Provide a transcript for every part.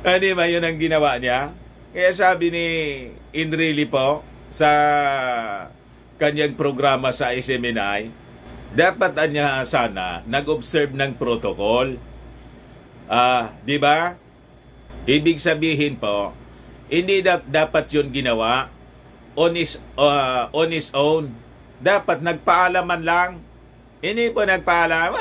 Di ba yun ang ginawa niya? Kaya sabi ni Enrile po sa kanyang programa sa SMNI, dapat niya sana nag-observe ng protocol. Di ba? Ibig sabihin po, hindi dapat yun ginawa on his own. Dapat nagpaalaman lang. Hindi po nagpaalam.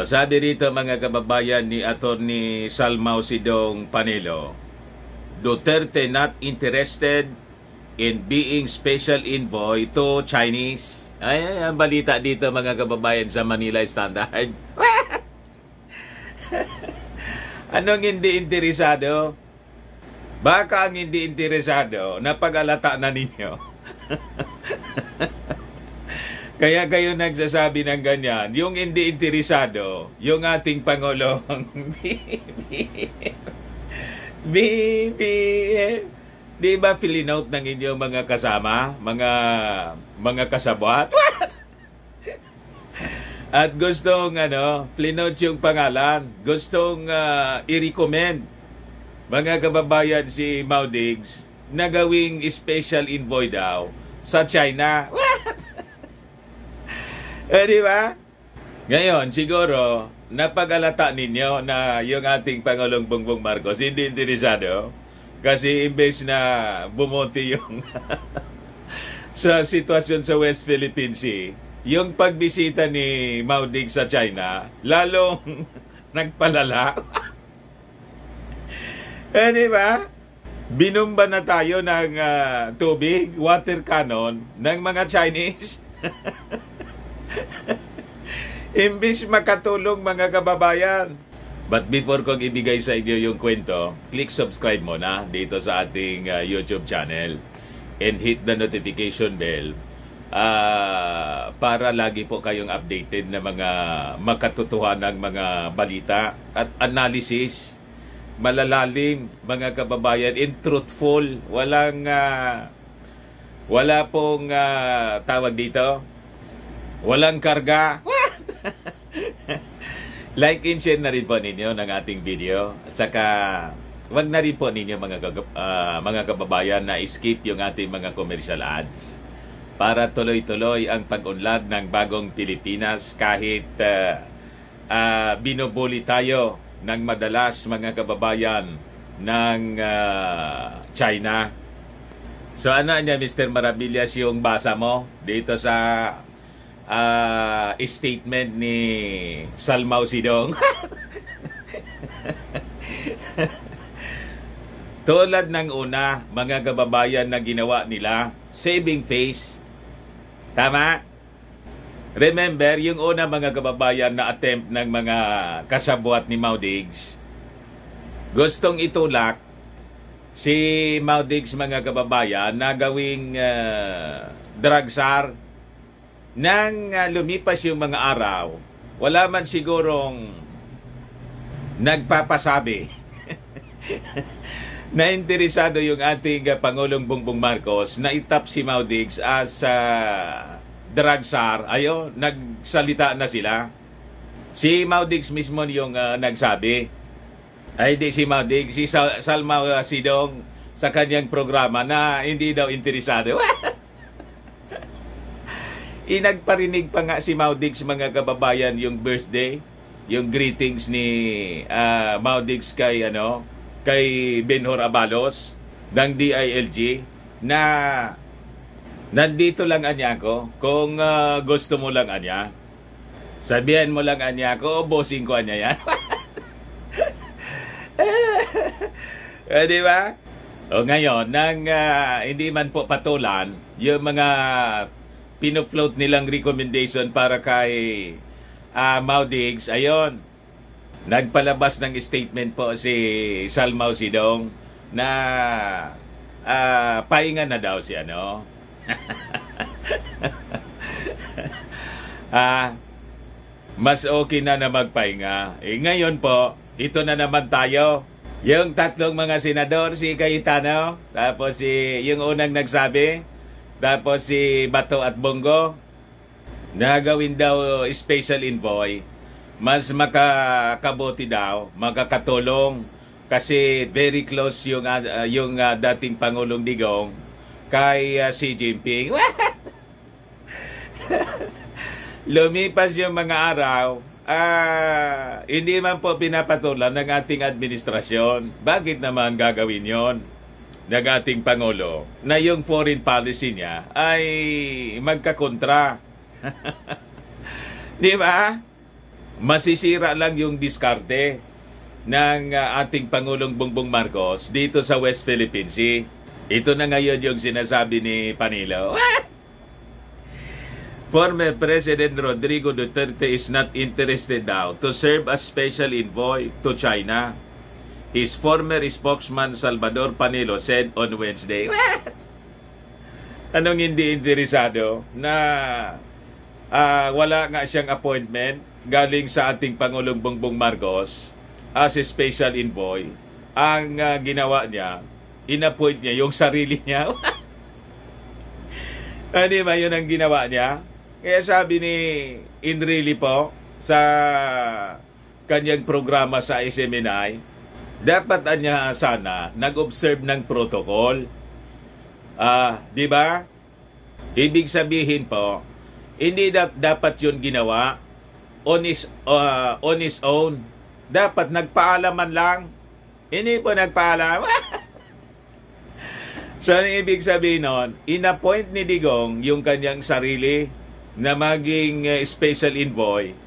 Sabi rito mga kababayan ni Attorney Salmao Sidong Panelo, Duterte not interested in being special envoy to Chinese. Ay, ang balita dito mga kababayan sa Manila Standard. Anong hindi interesado? Baka ang hindi interesado, napag-alata na ninyo. Kaya kayo nagsasabi ng ganyan. Yung hindi interesado, yung ating Pangulong di ba fill-in-out ng inyong mga kasama, mga kasabwat? At gustong fill-in-out yung pangalan, gustong i-recommend mga kababayan si Mau Diggs na gawing special envoy daw sa China. Di ba? Ngayon, siguro, napag-alata ninyo na yung ating Pangulong Bongbong Marcos hindi interesado kasi imbes na bumuti yung sa sitwasyon sa West Philippine Sea, yung pagbisita ni Mau Diggs sa China, lalong nagpalala. Di ba? Binumba na tayo ng tubig, water cannon ng mga Chinese. Imbis makatulong mga kababayan. But before kong ibigay sa inyo yung kwento, click subscribe muna dito sa ating YouTube channel and hit the notification bell para lagi po kayong updated na mga makatotohanang mga balita at analysis. Malalalim mga kababayan and truthful. Wala pong tawag dito. Walang karga. Like and share na rin po ninyo ng ating video. At saka, wag na rin po ninyo mga kababayan na skip yung ating mga commercial ads para tuloy-tuloy ang pag-unlad ng bagong Pilipinas kahit binubuli tayo ng madalas mga kababayan ng China. So ano niya Mr. Maravillas yung basa mo dito sa statement ni Salmao Sidong? Tulad ng una, mga kababayan na ginawa nila, saving face. Tama? Remember, yung una mga kababayan na attempt ng mga kasabwat ni Mau Diggs, gustong itulak si Mau Diggs mga kababayan na gawing drug czar. Nang lumipas yung mga araw, wala man sigurong nagpapasabi na interesado yung ating Pangulong Bongbong Marcos na itap si Mau Diggs as drug czar. Ayun, nagsalita na sila. Si Mau Diggs mismo yung nagsabi. Ay di si Mau Diggs, si Salmao Sidong sa kanyang programa na hindi daw interesado. Inagparinig pa nga si Mau Diggs mga kababayan yung birthday, yung greetings ni Mau Diggs kay Benhur Abalos ng DILG na nandito lang anya ko kung gusto mo lang anya. Sabihan mo lang anya ko o bossing ko anya yan. Di ba? O ngayon, nang hindi man po patulan yung mga pinofloat nilang recommendation para kay Mau Diggs, ayon, nagpalabas ng statement po si Salmao Sidong na pahinga na daw si mas okay na magpahinga. Ngayon po, ito na naman tayo. Yung tatlong mga senador, si Cayetano, tapos yung unang nagsabi, tapos si Bato at Bongo, na gawin daw special envoy, mas makakabuti daw, makakatulong kasi very close yung dating Pangulong Digong kay Xi Jinping. Lumipas yung mga araw, hindi man po pinapatulan ng ating administrasyon. Bakit naman gagawin yon ng ating Pangulo na yung foreign policy niya ay magkakontra? Di ba? Masisira lang yung diskarte ng ating Pangulong Bongbong Marcos dito sa West Philippine Sea. Ito na ngayon yung sinasabi ni Panilo. Former President Rodrigo Duterte is not interested now to serve as special envoy to China. His former spokesman Salvador Panilo said on Wednesday. Anong hindi interesado na wala nga siyang appointment galing sa ating Pangulong Bongbong Marcos as a special envoy? Ang ginawa niya, in-appoint niya yung sarili niya. Hindi ba yun ang ginawa niya? Kaya sabi ni Enrile po sa kanyang programa sa SMNI, dapat niya sana nag-observe ng protocol. Di ba? Ibig sabihin po, hindi dapat yun ginawa on his own. Dapat nagpaalaman lang. Hindi po nagpaalam. So, ang ibig sabihin nun, in-appoint ni Digong yung kanyang sarili na maging special envoy.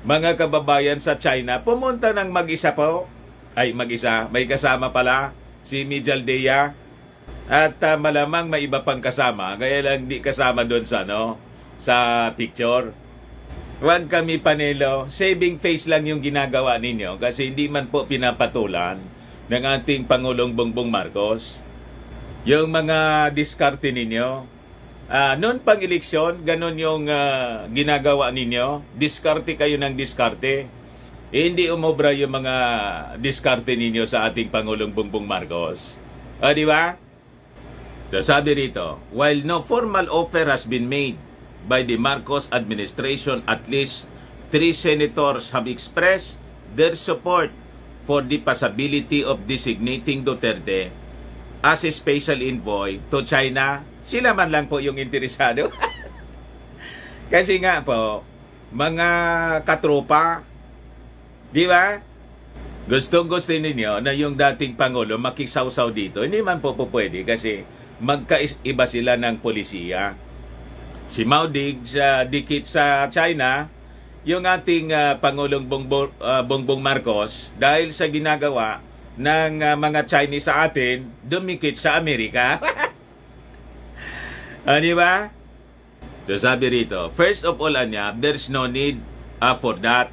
Mga kababayan sa China, pumunta ng mag-isa po. Ay, mag-isa. May kasama pala, si Mijaldea. At malamang may iba pang kasama. Kaya lang di kasama doon sa picture. Huwag kami Panelo. Saving face lang yung ginagawa ninyo kasi hindi man po pinapatulan ng ating Pangulong Bongbong Marcos yung mga diskarte ninyo. Noon pang eleksyon, ganun yung ginagawa ninyo. Diskarte kayo ng diskarte. Hindi umobra yung mga diskarte ninyo sa ating Pangulong Bongbong Marcos. Di ba? So, sabi rito, while no formal offer has been made by the Marcos administration, at least 3 senators have expressed their support for the possibility of designating Duterte as a special envoy to China. Sila man lang po yung interesado. Kasi nga po, mga katropa, di ba? Gustong-gusto ninyo na yung dating Pangulo makisawsaw dito. Hindi man po pwede kasi magkaiba sila ng polisiya. Si Mao Diggs, dikit sa China, yung ating Pangulong Bongbong Marcos, dahil sa ginagawa ng mga Chinese sa atin, dumikit sa Amerika. Di ba? So sabi rito, first of all, there's no need for that.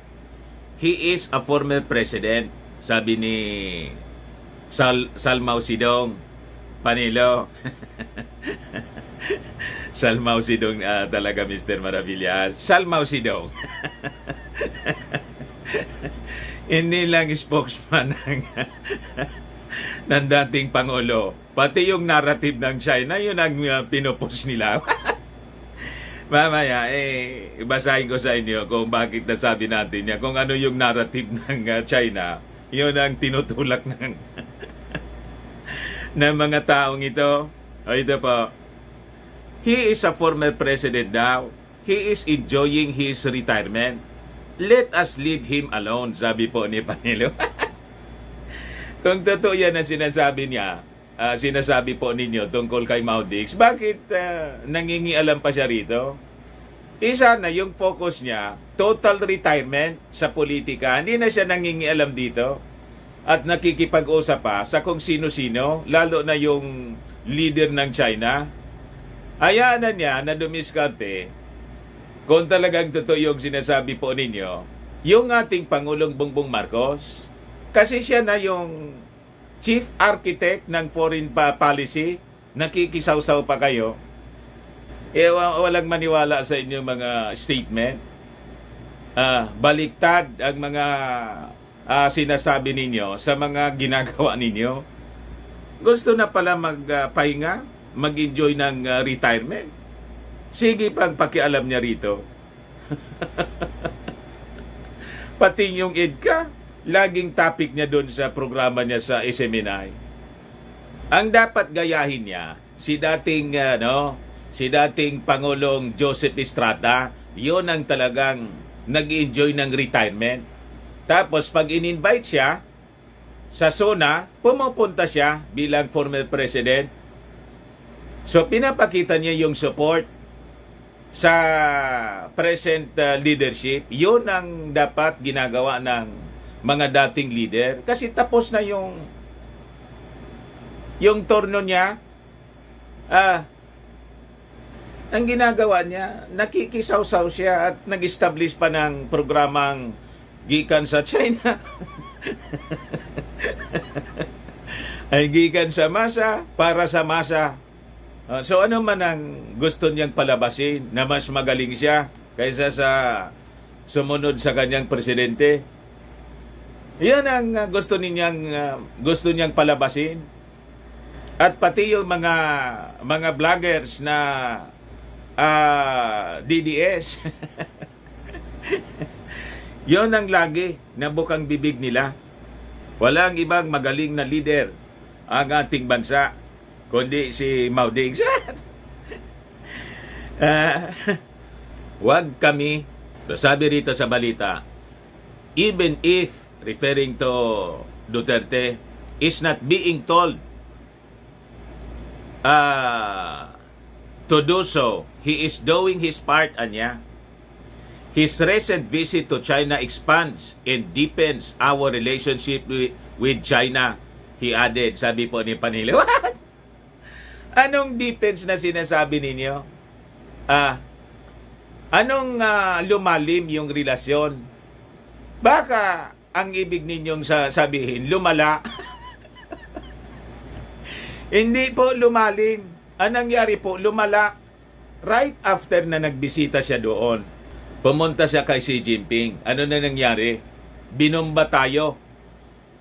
He is a former president, sabi ni Salmao Sidong Panilo. Salmao Sidong talaga, Mr. Maravillas. Salmao Sidong. Hindi lang spokesman ng dating Pangulo. Pati yung narrative ng China, yun ang pinupos nila. Mamaya, basahin ko sa inyo kung bakit nasabi natin yan. Kung ano yung narrative ng China, yun ang tinutulak ng ng mga taong ito. O ito po. He is a former president now. He is enjoying his retirement. Let us leave him alone, sabi po ni Panelo. Kung totoo yan ang sinasabi niya, sinasabi po ninyo tungkol kay Mao Diggs, bakit nangingialam pa siya rito? Isa na yung focus niya, total retirement sa politika. Hindi na siya nangingialam dito at nakikipag-usap pa sa kung sino-sino, lalo na yung leader ng China. Hayaan na niya na dumiskarte kung talagang totoo yung sinasabi po ninyo, yung ating Pangulong Bongbong Marcos, kasi siya na yung chief architect ng foreign policy, nakikisawsaw pa kayo. Walang maniwala sa inyo mga statement. Baliktad ang mga sinasabi ninyo sa mga ginagawa ninyo. Gusto na pala magpahinga, mag-enjoy ng retirement. Sige, pagpakialam niya rito. Pati yung EDCA, laging topic niya doon sa programa niya sa SMNI. Ang dapat gayahin niya, si dating Pangulong Joseph Estrada, yon ang talagang nag-enjoy ng retirement. Tapos pag in-invite siya sa SONA, pumupunta siya bilang former president. So pinapakita niya yung support sa present leadership. Yun ang dapat ginagawa ng mga dating leader. Kasi tapos na yung turno niya. Ang ginagawa niya, nakikisaw-saw siya at nag-establish pa ng programang gikan sa China. Ay gikan sa masa, para sa masa. So ano man ang gusto niyang palabasin na mas magaling siya kaysa sa sumunod sa kanyang presidente. Yan ang gusto niyang palabasin. At pati yung mga vloggers na DDS. Yon ang lagi na bukang bibig nila. Walang ibang magaling na leader ang ating bansa kundi si Mao Ding. Wag kami, sabi rito sa balita, even if, referring to Duterte, is not being told to do so, he is doing his part, anya. His recent visit to China expands and deepens our relationship with China, he added. Sabi po ni Panilo. What? Anong deepens na sinasabi ninyo? Anong lumalim yung relasyon? Baka ang ibig ninyong sabihin, lumala. Hindi po lumalim. Anong nangyari po? Lumala. Right after na nagbisita siya doon, pumunta siya kay Xi Jinping. Ano na nangyari? Binomba tayo,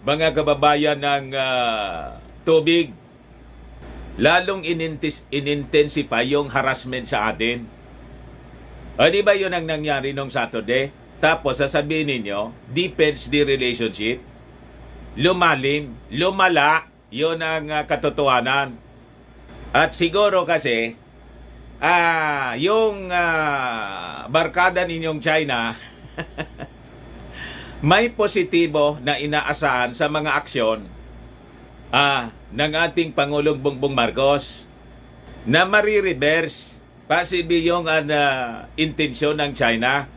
mga kababayan ng tubig. Lalong inintensify yung harassment sa atin. O di ba yun ang nangyari nung Saturday? Tapos sasabihin ninyo, deepens the relationship. Lumalim, lumala, yun ang katotohanan. At siguro kasi, yung barkada ninyong China, may positibo na inaasahan sa mga aksyon ng ating Pangulong Bongbong Marcos na marireverse possibly yung intensyon ng China.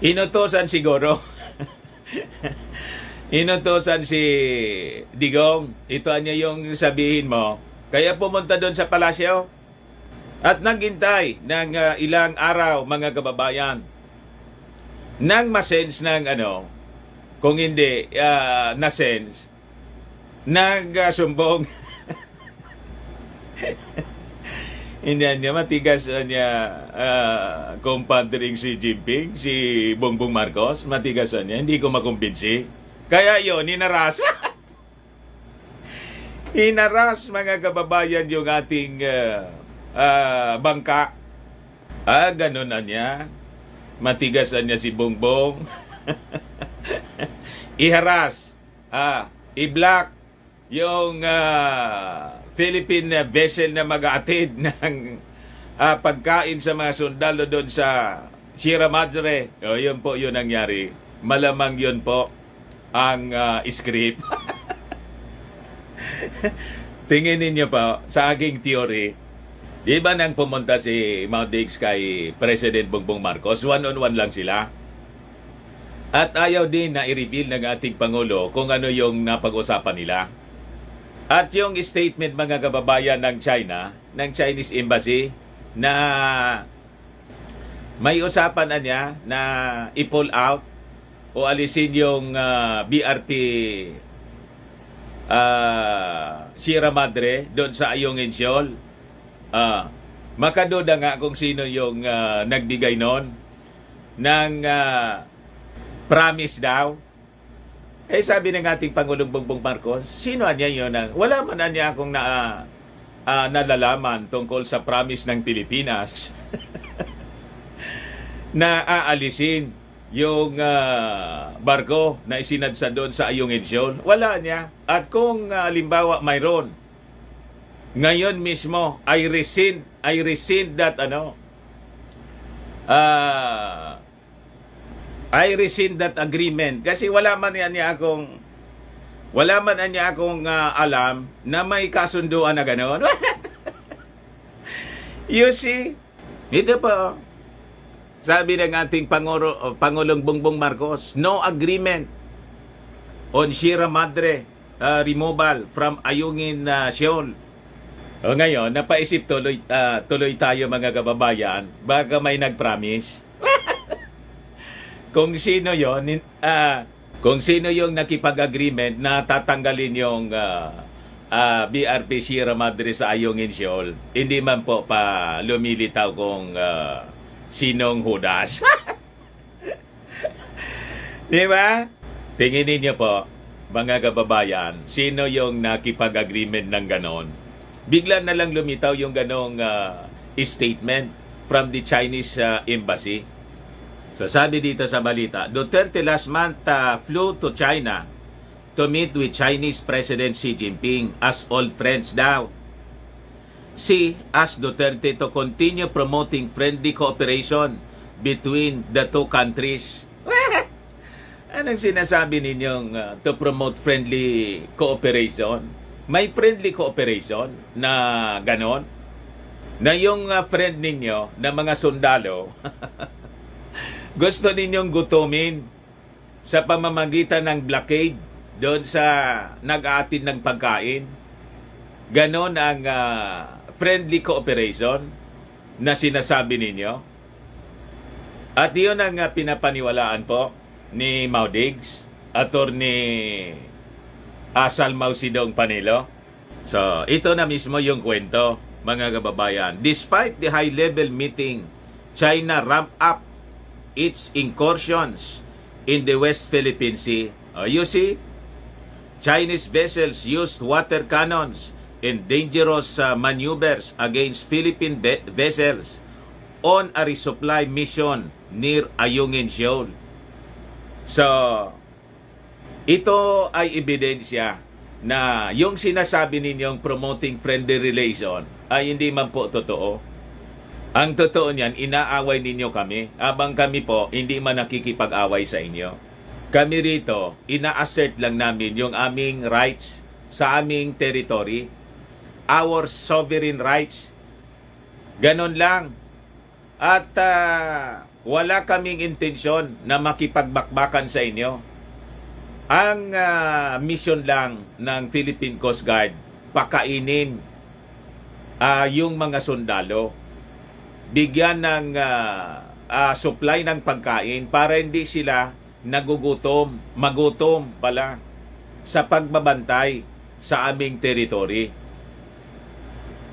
Inutosan siguro. Inutosan si Digong. Ito niya yung sabihin mo. Kaya pumunta doon sa palasyo at naghintay ng ilang araw, mga kababayan, nang masense ng kung hindi na-sense, nagsumbong. Hindi niya matigas niya compadring si Jinping, si Bongbong Marcos, matigasan niya, hindi ko makumbinsi. Kaya yun, hinaras. Hinaras, mga kababayan, yung ating bangka. Ganun na niya. Matigasan niya si Bongbong. Iharas, i-block yung Philippine vessel na mag-aatid ng pagkain sa mga sundalo doon sa Sierra Madre. O, yun po yun nangyari. Malamang yun po ang script. Tingin ninyo pa sa aking theory, di ba nang pumunta si Mao Diggs kay President Bongbong Marcos, one-on-one lang sila? At ayaw din na i-reveal ng ating Pangulo kung ano yung napag-usapan nila. At yung statement, mga kababayan, ng China, ng Chinese Embassy, na may usapan na niya na i-pull out o alisin yung BRT Sierra Madre doon sa Ayungin Shoal. Makaduda nga kung sino yung nagbigay noon ng promise daw. Sabi ng ating Pangulong Bongbong Marcos, sino niya yun? Wala man niya akong nalalaman tungkol sa promise ng Pilipinas. na aalisin yung barko na isinadsa doon sa Ayungin Shoal. Wala niya. At kung halimbawa mayroon, ngayon mismo, I rescind that I rescind that agreement kasi wala man niya akong alam na may kasunduan na gano'n. You see? Ito po. Sabi ng ating Pangulong Bongbong Marcos, no agreement on Sierra Madre removal from Ayungin Shoal. O ngayon, napaisip tuloy tayo mga kababayan, baka may nag-promise. Kung sino yung nakipag-agreement na tatanggalin yung BRP Sierra Madre sa Ayungin Shoal, hindi man po pa lumilitaw kung sinong Judas. Di ba? Tingin ninyo po, mga kababayan, sino yung nakipag-agreement ng ganon? Bigla na lang lumitaw yung ganong statement from the Chinese Embassy. So sabi dito sa balita, Duterte last month flew to China to meet with Chinese President Xi Jinping as old friends daw. Xi asked Duterte to continue promoting friendly cooperation between the two countries. Anong sinasabi ninyong to promote friendly cooperation? May friendly cooperation na ganon? Na yung friend ninyo na mga sundalo gusto ninyong gutumin sa pamamagitan ng blockade doon sa nag-aatid ng pagkain. Ganon ang friendly cooperation na sinasabi ninyo. At yun ang pinapaniwalaan po ni Maudigs, Attorney Salmao Sidong Panelo. So, ito na mismo yung kwento, mga kababayan. Despite the high-level meeting, China ramped up its incursions in the West Philippine Sea. You see, Chinese vessels used water cannons and dangerous maneuvers against Philippine vessels on a resupply mission near Ayungin Shoal. So, ito ay ebidensya na yung sinasabi ninyong promoting friendly relation ay hindi man po totoo. Ang totoo niyan, inaaway ninyo kami, abang kami po hindi man nakikipag-away sa inyo. Kami rito, ina-assert lang namin yung aming rights sa aming territory, our sovereign rights. Ganon lang. At wala kaming intensyon na makipagbakbakan sa inyo. Ang mission lang ng Philippine Coast Guard, pakainin yung mga sundalo. Bigyan ng supply ng pagkain para hindi sila magutom pala sa pagbabantay sa aming territory.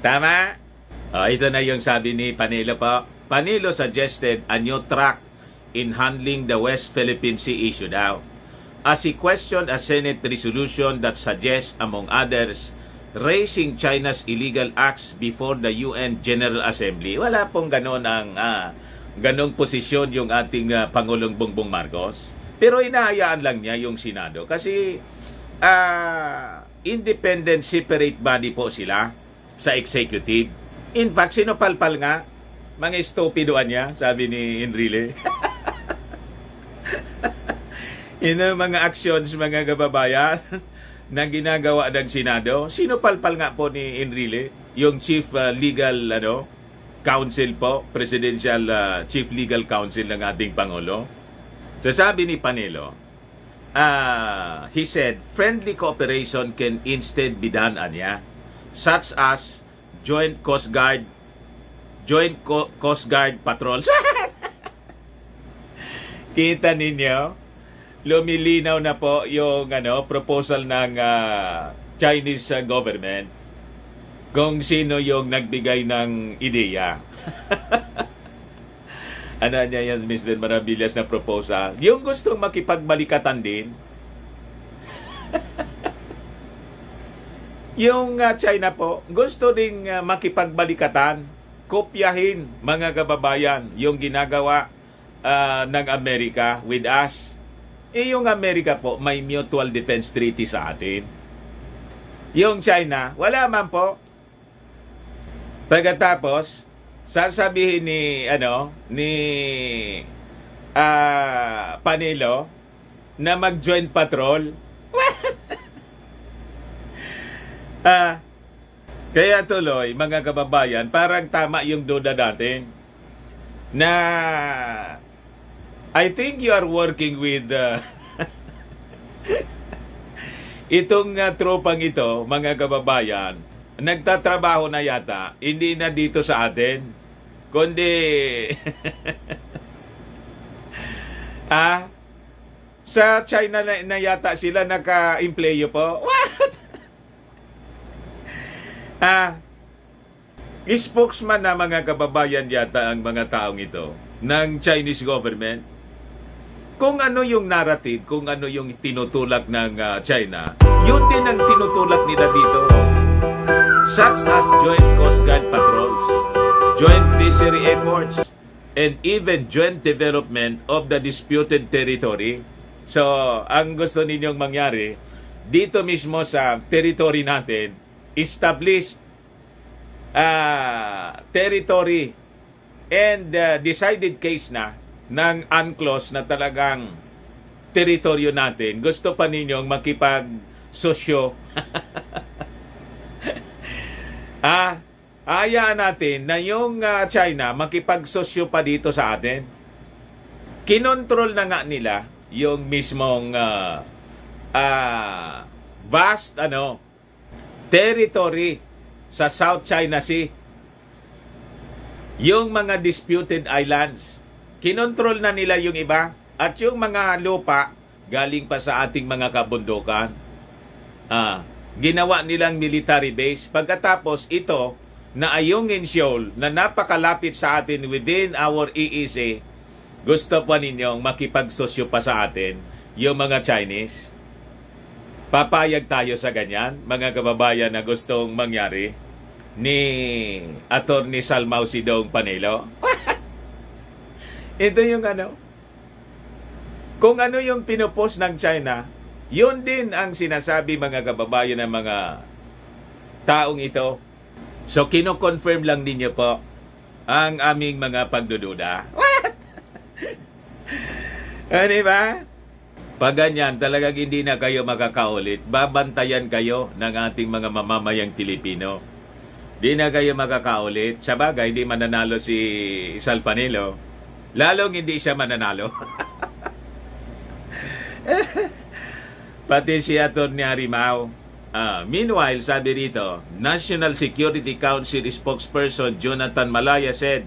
Tama? Ito na yung sabi ni Panelo pa. Panelo suggested a new track in handling the West Philippine Sea issue daw, as he questioned a Senate resolution that suggests, among others, raising China's illegal acts before the UN General Assembly. Wala pong ganon ganong posisyon yung ating Pangulong Bongbong Marcos. Pero inahayaan lang niya yung Senado kasi independent separate body po sila sa executive. In fact, sinupalpal nga, mga estupidoan niya, sabi ni Enrile. Mga actions, mga kababayan, na ginagawa ng Senado. Sinupalpal nga po ni Enrile, yung Chief Legal Counsel po, Presidential Chief Legal Counsel ng ating Pangulo. So sabi ni Panelo, he said, friendly cooperation can instead be done, anya, such as joint Coast Guard patrols. Kita ninyo? Lumilinaw na po yung proposal ng Chinese government kung sino yung nagbigay ng ideya. Ano niya yan, Mr. Maravillas, na proposal? Yung gustong makipagbalikatan din. Yung China po, gusto ding makipagbalikatan, kopyahin, mga kababayan, yung ginagawa ng Amerika with us. Yung Amerika po, may mutual defense treaty sa atin. Yung China, wala man po. Pagkatapos, sasabihin ni Panelo na mag-join patrol. Kaya tuloy, mga kababayan, parang tama yung duda natin na I think you are working with itong tropang ito, mga kababayan, nagtatrabaho na yata, hindi na dito sa atin, kundi sa China na yata sila naka-empleyo po. What? Spokesman na mga kababayan yata ang mga taong ito ng Chinese government. Kung ano yung narrative, kung ano yung tinutulak ng China, yun din ang tinutulak nila dito. Such as joint Coast Guard patrols, joint fishery efforts, and even joint development of the disputed territory. So, ang gusto ninyong mangyari, dito mismo sa territory natin, establish territory and decided case na ng UNCLOS na talagang teritoryo natin. Gusto pa ninyong makipag-sosyo. Hayaan natin na yung China makipag-sosyo pa dito sa atin. Kinontrol na nga nila yung mismong vast territory sa South China Sea. Yung mga disputed islands, kinontrol na nila yung iba. At yung mga lupa, galing pa sa ating mga kabundukan, ginawa nilang military base. Pagkatapos ito, na Ayungin Shoal, na napakalapit sa atin within our EEZ, gusto pa ninyong makipagsosyo pa sa atin, yung mga Chinese. Papayag tayo sa ganyan, mga kababayan na gustong mangyari ni Attorney Salmao Sidong Panelo. Ito yung kung ano yung pinupost ng China, yun din ang sinasabi, mga kababayan, ng mga taong ito. So, kino-confirm lang ninyo po ang aming mga pagdududa. What? Diba? Pag ganyan, talagang hindi na kayo makakaulit. Babantayan kayo ng ating mga mamamayang Filipino. Di na kayo makakaulit. Sa bagay, hindi mananalo si Sal Panelo. Lalong hindi siya mananalo. Pati si Atty. Harimao. Meanwhile, sabi rito, National Security Council spokesperson Jonathan Malaya said,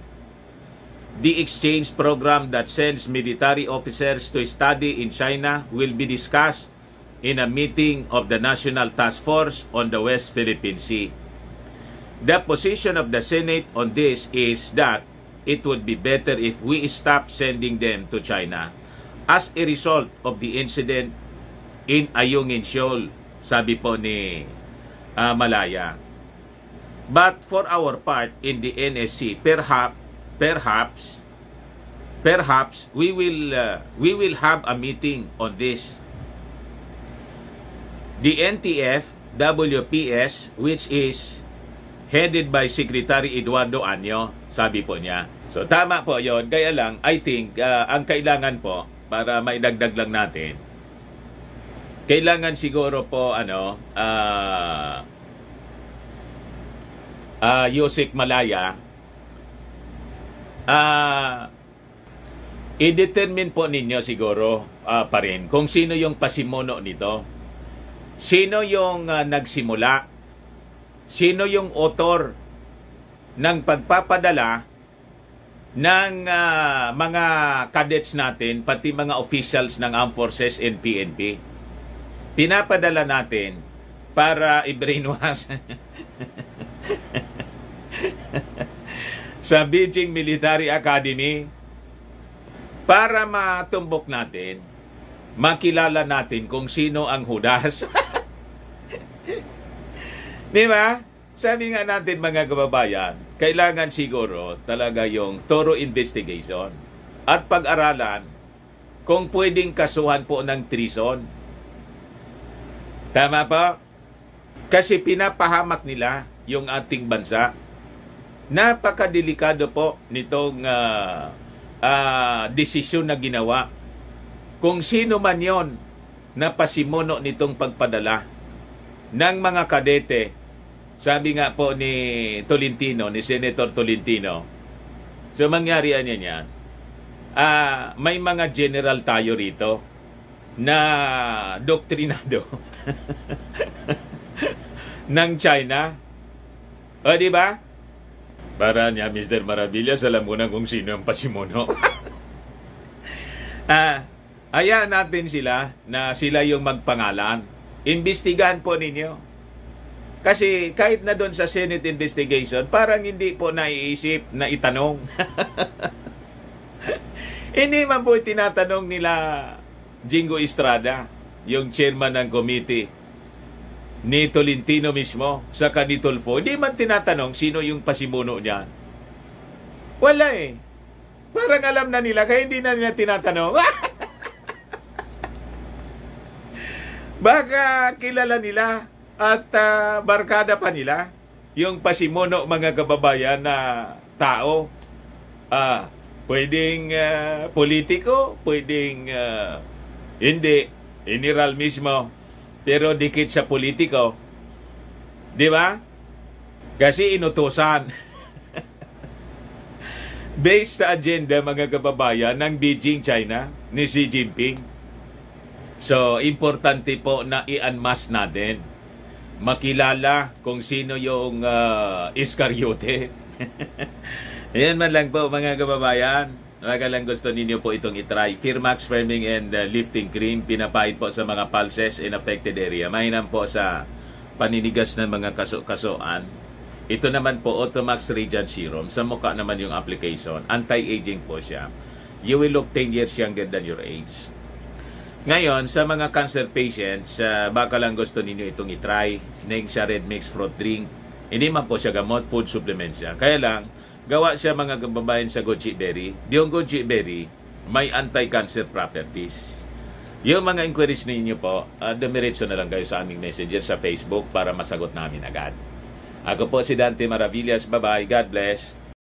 the exchange program that sends military officers to study in China will be discussed in a meeting of the National Task Force on the West Philippine Sea. The position of the Senate on this is that it would be better if we stop sending them to China as a result of the incident in Ayungin Shoal, sabi po ni Malaya. But for our part in the NSC, perhaps we will have a meeting on this. The NTF WPS, which is headed by Secretary Eduardo Anyo, sabi po niya. So tama po yon. Kaya lang, I think ang kailangan po, para maidagdag lang natin, kailangan siguro po Yusek Malaya, i-determine po ninyo siguro pa rin kung sino yung pasimuno nito. Sino yung nagsimula? Sino yung author ng pagpapadala ng mga cadets natin, pati mga officials ng Armed Forces and PNP? Pinapadala natin para i-brainwash sa Beijing Military Academy para matumbok natin, makilala natin kung sino ang Judas. Di ba? Sabi nga natin, mga kababayan, kailangan siguro talaga yung thorough investigation. at pag-aralan kung pwedeng kasuhan po ng treason. Tama po? Kasi pinapahamak nila yung ating bansa. Napakadelikado po nitong desisyon na ginawa. Kung sino man yon na pasimuno nitong pagpadala ng mga kadete, sabi nga po ni Tolentino, ni Senator Tolentino, so mangyari yan, may mga general tayo rito na doktrinado ng China. O, di ba? Para niya, Mr. Maravillas, alam mo na kung sino ang pasimuno. Hayaan natin sila na sila yung magpangalan. Imbestigahan po ninyo. Kasi kahit na doon sa Senate investigation, parang hindi po naiisip na itanong. Hindi man po tinatanong nila Jingo Estrada, yung chairman ng committee, ni Tolentino mismo, sa ni Tulfo, hindi man tinatanong sino yung pasimuno niyan. Wala eh. Parang alam na nila, kaya hindi na nila tinatanong. Baka kilala nila at barkada pa nila yung pasimuno, mga kababayan, na tao. Pwedeng politiko, pwedeng hindi, general mismo, pero dikit sa politiko. Di ba? Kasi inutusan. Based sa agenda, mga kababayan, ng Beijing, China, ni Xi Jinping. So, importante po na i-unmask natin. Makilala kung sino yung Iscariote. Ayan man lang po, mga kababayan. Baka lang gusto ninyo po itong itry. Firmax Firming and Lifting Cream, pinapahid po sa mga pulses in affected area. Mainam po sa paninigas ng mga kaso-kasuan. Ito naman po, Automax Radiant Serum. Sa mukha naman yung application. Anti-aging po siya. You will look 10 years younger than your age. Ngayon, sa mga cancer patients, baka lang gusto ninyo itong itry. Neng siya Red Mix Fruit Drink. Hindi man po siya gamot, food supplement siya. Kaya lang, gawa siya, mga kababayan, sa goji berry. Yung goji berry, may anti-cancer properties. Yung mga inquiries ninyo po, dumiretso na lang kayo sa aming messenger sa Facebook para masagot namin agad. Ako po si Dante Maravillas. Bye-bye. God bless.